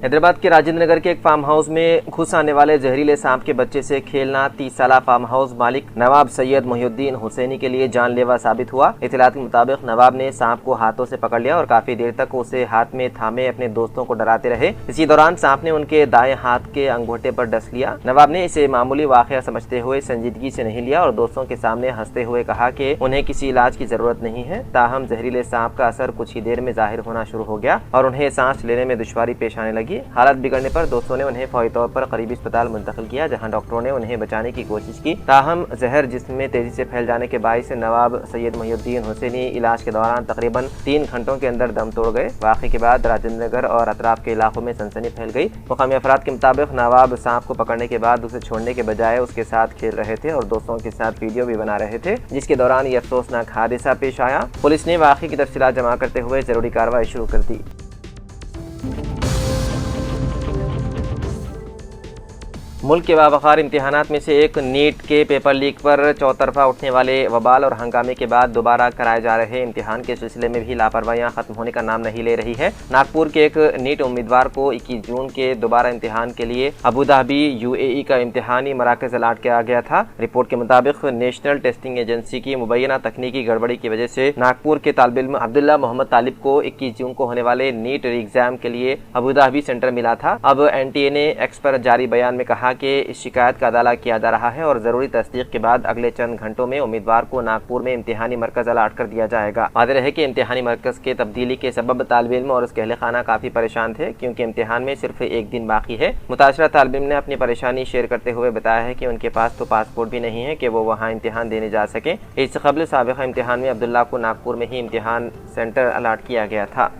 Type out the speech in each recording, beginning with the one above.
हैदराबाद के राजेंद्र नगर के एक फार्म हाउस में घुस आने वाले जहरीले सांप के बच्चे से खेलना 30 साला फार्म हाउस मालिक नवाब सैयद मोहिउद्दीन हुसैनी के लिए जानलेवा साबित हुआ। इत्तलात के मुताबिक नवाब ने सांप को हाथों से पकड़ लिया और काफी देर तक उसे हाथ में थामे अपने दोस्तों को डराते रहे। इसी दौरान सांप ने उनके दाएं हाथ के अंगूठे पर डस लिया। नवाब ने इसे मामूली वाकया समझते हुए संजीदगी से नहीं लिया और दोस्तों के सामने हंसते हुए कहा कि उन्हें किसी इलाज की जरूरत नहीं है। ताहम जहरीले सांप का असर कुछ ही देर में जाहिर होना शुरू हो गया और उन्हें सांस लेने में दुश्वारी पेश आने लगी। हालत बिगड़ने पर दोस्तों ने उन्हें फौरी तौर पर करीबी अस्पताल मुंतकिल किया, जहां डॉक्टरों ने उन्हें बचाने की कोशिश की। ताहम जहर जिस्म में तेजी से फैल जाने के बायस नवाब सैयद मोहिउद्दीन हुसैनी इलाज के दौरान तकरीबन 3 घंटों के अंदर दम तोड़ गए। वाक़े के बाद राजेंद्र नगर और अतराफ के इलाकों में सनसनी फैल गई। मुकामी अफराद के मुताबिक नवाब सांप को पकड़ने के बाद उसे छोड़ने के बजाय उसके साथ खेल रहे थे और दोस्तों के साथ वीडियो भी बना रहे थे, जिसके दौरान ये अफसोसनाक हादसा पेश आया। पुलिस ने वाक़े की तफसीलात जमा करते हुए जरूरी कार्रवाई शुरू कर दी। मुल्क के बावखार इम्तिहानात में से एक नीट के पेपर लीक पर चौतरफा उठने वाले वबाल और हंगामे के बाद दोबारा कराए जा रहे इम्तिहान के सिलसिले में भी लापरवाहियां खत्म होने का नाम नहीं ले रही है। नागपुर के एक नीट उम्मीदवार को 21 जून के दोबारा इम्तिहान के लिए अबू धाबी UAE का इम्तिहानी मराकज अलाट किया गया था। रिपोर्ट के मुताबिक नेशनल टेस्टिंग एजेंसी की मुबैना तकनीकी गड़बड़ी की वजह से नागपुर के तालिब इल्म अब्दुल्ला मोहम्मद तालिब को 21 जून को होने वाले नीट एग्जाम के लिए अबू धाबी सेंटर मिला था। अब NTA ने एक्स पर जारी बयान में कहा कि इस शिकायत का अदाला किया जा रहा है और जरूरी तस्दीक के बाद अगले चंद घंटों में उम्मीदवार को नागपुर में इम्तिहानी मरकज अलाट कर दिया जाएगा। वाज़ेह है कि इम्तिहानी मरकज के तब्दीली के सबब तालिब इल्म और उसके अहले खाना काफी परेशान थे, क्योंकि इम्तिहान में सिर्फ एक दिन बाकी है। मुतासरा तालिब इल्म ने अपनी परेशानी शेयर करते हुए बताया है कि उनके पास तो पासपोर्ट भी नहीं है कि वो वहाँ इम्तिहान देने जा सके। इससे कबल साबिक़ा इम्तिहान में अब्दुल्ला को नागपुर में ही इम्तिहान सेंटर अलाट किया गया था।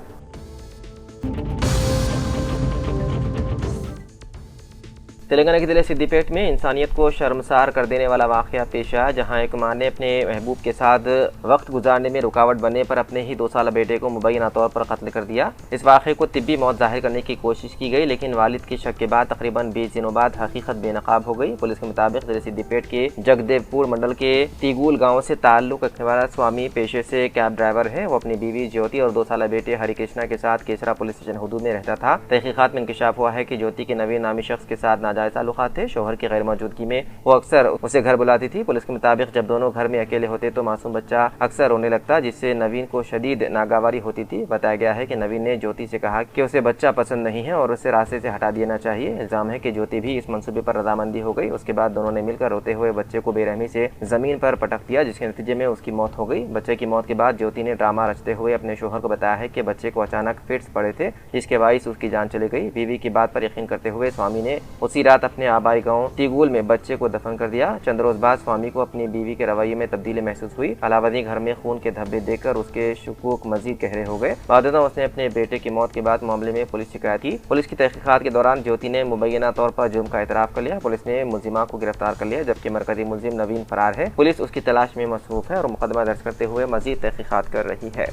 तेलंगाना के जिले सिद्दीपेट में इंसानियत को शर्मसार कर देने वाला वाक़या पेश आया, जहां एक मां ने अपने महबूब के साथ वक्त गुजारने में रुकावट बनने पर अपने ही 2 साल बेटे को मुबैना तौर पर कत्ल कर दिया। इस वाक़े को तिब्बी मौत जाहिर करने की कोशिश की गई, लेकिन वालिद के शक के बाद तकरीबन 20 दिनों बाद हकीकत बेनकाब हो गई। पुलिस के मुताबिक जिले सिद्दीपेट के जगदेवपुर मंडल के तीगुल गाँव से ताल्लुक रखने वाला स्वामी पेशे से कैब ड्राइवर है। वो अपनी बीवी ज्योति और 2 साल बेटे हरिकृष्णा के साथ केसरा पुलिस स्टेशन हुदूद में रहता था। तहकीकात में इंकशाफ हुआ है कि ज्योति के नवीन नामी शख्स के साथ नाजायज ताल्लुकात थे। शोहर की गैर मौजूदगी में वो अक्सर उसे घर बुलाती थी। पुलिस के मुताबिक जब दोनों घर में अकेले होते तो मासूम बच्चा अक्सर रोने लगता, जिससे नवीन को शदीद नागवारी होती थी। बताया गया है कि नवीन ने ज्योति से कहा कि उसे बच्चा पसंद नहीं है और उसे रास्ते से हटा देना चाहिए। इल्जाम है कि ज्योति भी इस मंसूबे पर रजामंदी हो गई। उसके बाद दोनों ने मिलकर रोते हुए बच्चे को बेरहमी से जमीन पर पटक दिया, जिसके नतीजे में उसकी मौत हो गई। बच्चे की मौत के बाद ज्योति ने ड्रामा रचते हुए अपने शोहर को बताया है कि बच्चे को अचानक फिट्स पड़े थे, जिसके बाइस उसकी जान चली गई। बीवी की बात पर यकीन करते हुए स्वामी ने उसी रात अपने आबाई गाँव तीगुल में बच्चे को दफन कर दिया। चंद रोज बाद स्वामी को अपनी बीवी के रवैये में तब्दीली महसूस हुई। अलावदी घर में खून के धब्बे देखकर उसके शुकूक मजीद गहरे हो गए। बादशाह उसने अपने बेटे की मौत के बाद मामले में पुलिस शिकायत की। पुलिस की तहकीकात के दौरान ज्योति ने मुबैना तौर पर जुर्म का इतराफ कर लिया। पुलिस ने मुलजिमा को गिरफ्तार कर लिया, जबकि मरकजी मुलजिम नवीन फरार है। पुलिस उसकी तलाश में मसरूफ है और मुकदमा दर्ज करते हुए मजीद तहकीकात कर रही है।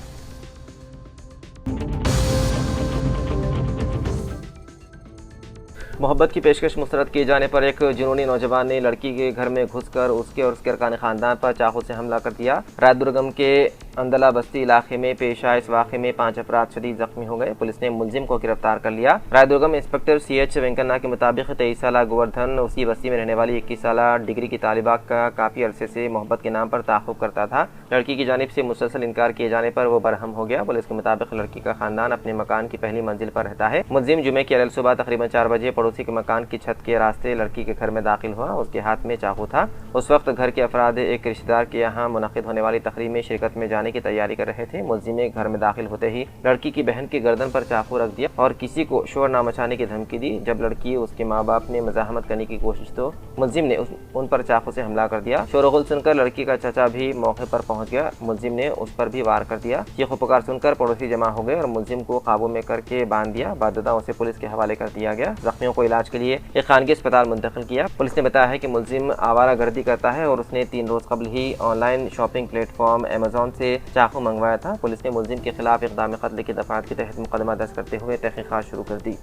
मोहब्बत की पेशकश मुस्तरद किए जाने पर एक जुनूनी नौजवान ने लड़की के घर में घुसकर उसके और उसके अरकान खानदान पर चाकू से हमला कर दिया। रायदुर्गम के अंदला बस्ती इलाके में पेश आए इस वाक़े में 5 अफराद शदीद जख्मी हो गए। पुलिस ने मुलजिम को गिरफ्तार कर लिया। रायदुर्गम इंस्पेक्टर CH वेंकन्ना के मुताबिक 23 साल गोवर्धन उसी बस्ती में रहने वाली 21 साल डिग्री की तालिबा का काफ़ी अरसे से मोहब्बत के नाम पर ताक़ुब करता था। लड़की की जानिब से मुसलसल इनकार किए जाने पर वो बरहम हो गया। पुलिस के मुताबिक लड़की का खानदान अपने मकान की पहली मंजिल पर रहता है। मुलजिम जुमे की अलग सुबह तकरीबन 4 बजे पड़ोसी के मकान की छत के रास्ते लड़की के घर में दाखिल हुआ। उसके हाथ में चाकू था। उस वक्त घर के अफराद एक रिश्तेदार के यहाँ मुनक़िद होने वाली तकरीब में शिरकत में जाने की तैयारी कर रहे थे। मुलजिम ने घर में दाखिल होते ही लड़की की बहन की गर्दन पर चाकू रख दिया और किसी को शोर न मचाने की धमकी दी। जब लड़की उसके माँ बाप ने मज़ाहमत करने की कोशिश तो मुलजिम ने उन पर चाकू से हमला कर दिया। शोरगुल सुनकर लड़की का चाचा भी मौके पर पहुंच गया। मुलजिम ने उस पर भी वार कर दिया। चीख पुकार सुनकर पड़ोसी जमा हो गए और मुलजिम को काबू में करके बांध दिया। बाददा उसे पुलिस के हवाले कर दिया गया। जख्मियों को इलाज के लिए एक खानगी अस्पताल मुंतकिल किया। पुलिस ने बताया है कि मुलजिम आवारागर्दी करता है और उसने 3 रोज कबल ही ऑनलाइन शॉपिंग प्लेटफॉर्म अमेज़न से चाकू मंगवाया था। पुलिस ने मुलजिम के खिलाफ इक़दाम कत्ल की दफ़ात के तहत मुकदमा दर्ज करते हुए तहक़ीक़ात शुरू कर दी।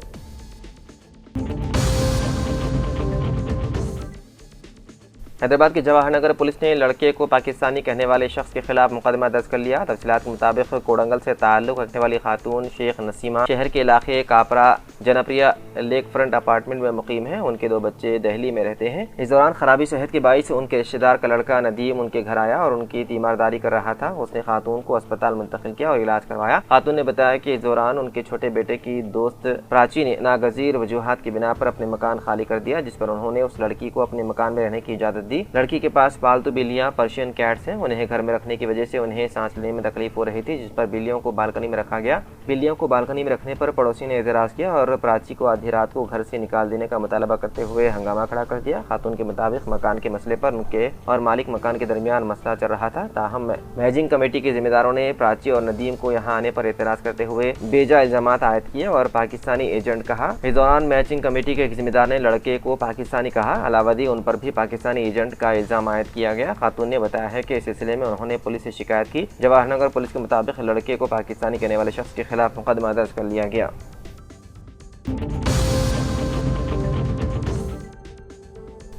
हैदराबाद के जवाहर नगर पुलिस ने लड़के को पाकिस्तानी कहने वाले शख्स के खिलाफ मुकदमा दर्ज कर लिया। तफसीलात के मुताबिक कोडंगल से ताल्लुक रखने वाली खातून शेख नसीमा शहर के इलाके कापरा जनप्रिया लेक फ्रंट अपार्टमेंट में मुकीम है। उनके 2 बच्चे दिल्ली में रहते हैं। इस दौरान खराबी सेहत के बाइस उनके रिश्तेदार का लड़का नदीम उनके घर आया और उनकी तीमारदारी कर रहा था। उसने खातून को अस्पताल मुंतकिल किया और इलाज करवाया। खातून ने बताया कि इस दौरान उनके छोटे बेटे की दोस्त प्राची ने नागजीर वजूहात की बिना पर अपने मकान खाली कर दिया, जिस पर उन्होंने उस लड़की को अपने मकान में रहने की इजाजत दी। लड़की के पास पालतू बिल्लियां पर्शियन कैट्स हैं। उन्हें घर में रखने की वजह से उन्हें सांस लेने में तकलीफ हो रही थी, जिस पर बिल्लियों को बालकनी में रखा गया। बिल्लियों को बालकनी में रखने पर पड़ोसी ने एतराज किया और प्राची को आधी रात को घर से निकाल देने का मुतालबा करते हुए हंगामा खड़ा कर दिया। खातून के मुताबिक मकान के मसले पर उनके और मालिक मकान के दरमियान मसला चल रहा था। ताहम मैनेजिंग कमेटी के जिम्मेदारों ने प्राची और नदीम को यहाँ आने पर एतराज करते हुए बेजा इल्जामात आयद किए और पाकिस्तानी एजेंट कहा। इस दौरान मैचिंग कमेटी के एक जिम्मेदार ने लड़के को पाकिस्तानी कहा। अलावदी उन पर भी पाकिस्तानी एजेंट का इल्जाम आयद किया गया। खातून ने बताया है कि इस सिलसिले में उन्होंने पुलिस से शिकायत की। जवाहर नगर पुलिस के मुताबिक लड़के को पाकिस्तानी कहने वाले शख्स के खिलाफ मुकदमा दर्ज कर लिया गया।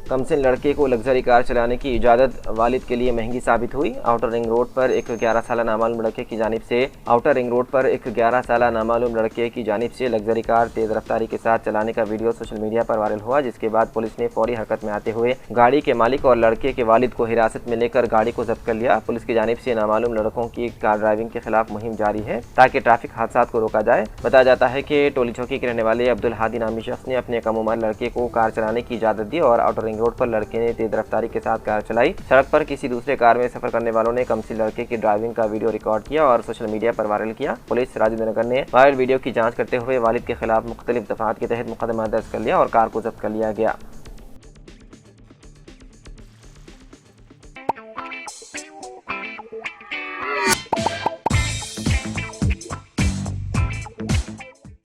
कमसिन लड़के को लग्जरी कार चलाने की इजाज़त वालिद के लिए महंगी साबित हुई। आउटर रिंग रोड पर एक 11 साल नामालूम लड़के की जानिब से लग्जरी कार तेज रफ्तारी के साथ चलाने का वीडियो सोशल मीडिया पर वायरल हुआ, जिसके बाद पुलिस ने फौरी हरकत में आते हुए गाड़ी के मालिक और लड़के के वालिद को हिरासत में लेकर गाड़ी को जब्त कर लिया। पुलिस की जानिब से नामालूम लड़कों की कार ड्राइविंग के खिलाफ मुहिम जारी है ताकि ट्रैफिक हादसा को रोका जाए। बताया जाता है कि टोली चौकी के रहने वाले अब्दुल हादी नामी शख्स ने अपने कम उम्र लड़के को कार चलाने की इजाज़त दी और आउटर रिंग रोड पर लड़के ने तेज रफ्तारी के साथ कार चलाई। सड़क पर किसी दूसरे कार में सफर करने वालों ने कमसिन लड़के की ड्राइविंग का वीडियो रिकॉर्ड किया और सोशल मीडिया पर वायरल किया। पुलिस राजेंद्र नगर ने वायरल वीडियो की जांच करते हुए वालिद के खिलाफ मुख्तलिफ दफात के तहत मुकदमा दर्ज कर लिया और कार को जब्त कर लिया गया।